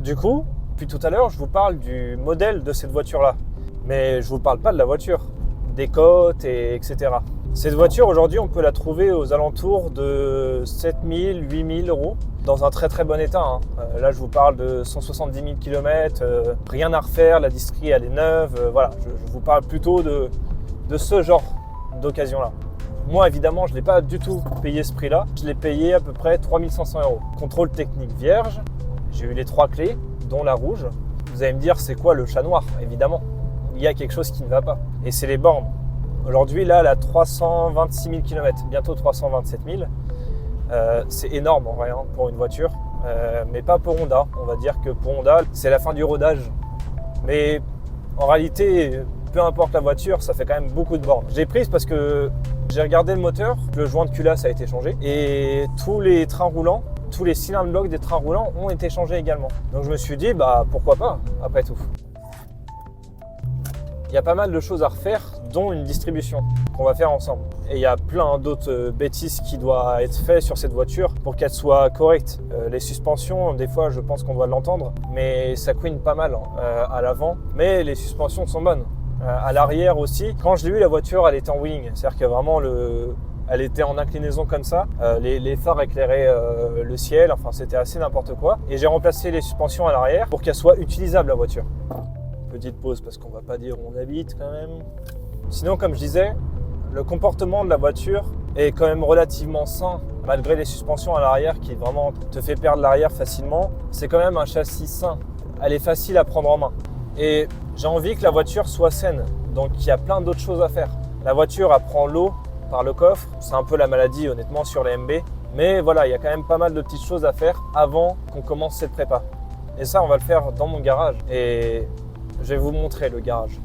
Du coup, depuis tout à l'heure, je vous parle du modèle de cette voiture-là. Mais je ne vous parle pas de la voiture, des cotes, etc. Cette voiture, aujourd'hui, on peut la trouver aux alentours de 7 000, 8 000 euros, dans un très très bon état. Là, je vous parle de 170 000 km, rien à refaire, la distrie, elle est neuve. Voilà, je vous parle plutôt de ce genre d'occasion-là. Moi, évidemment, je ne l'ai pas du tout payé ce prix-là. Je l'ai payé à peu près 3 500 euros. Contrôle technique vierge, j'ai eu les 3 clés, dont la rouge. Vous allez me dire, c'est quoi le chat noir? Évidemment, il y a quelque chose qui ne va pas. Et c'est les bornes. Aujourd'hui, là, elle a 326 000 km, bientôt 327 000. C'est énorme en vrai pour une voiture, mais pas pour Honda. On va dire que pour Honda, c'est la fin du rodage. Mais en réalité, peu importe la voiture, ça fait quand même beaucoup de bornes. Je l'ai prise parce que j'ai regardé le moteur, le joint de culasse a été changé et tous les trains roulants, tous les cylindres blocs des trains roulants ont été changés également. Donc je me suis dit, pourquoi pas, après tout. Il y a pas mal de choses à refaire, dont une distribution qu'on va faire ensemble. Et il y a plein d'autres bêtises qui doivent être faites sur cette voiture pour qu'elle soit correcte. Les suspensions, des fois, je pense qu'on doit l'entendre, mais ça couine pas mal à l'avant. Mais les suspensions sont bonnes. À l'arrière aussi, quand je l'ai eu, la voiture, elle était en wheeling. C'est-à-dire que vraiment, elle était en inclinaison comme ça. Les phares éclairaient le ciel. Enfin, c'était assez n'importe quoi. Et j'ai remplacé les suspensions à l'arrière pour qu'elle soit utilisable, la voiture. Petite pause parce qu'on va pas dire où on habite quand même. Sinon, comme je disais, le comportement de la voiture est quand même relativement sain, malgré les suspensions à l'arrière qui vraiment te fait perdre l'arrière facilement. C'est quand même un châssis sain. Elle est facile à prendre en main. Et j'ai envie que la voiture soit saine. Donc il y a plein d'autres choses à faire. La voiture, elle prend l'eau par le coffre. C'est un peu la maladie honnêtement sur les MB. Mais voilà, il y a quand même pas mal de petites choses à faire avant qu'on commence cette prépa. Et ça, on va le faire dans mon garage. Et je vais vous montrer le garage.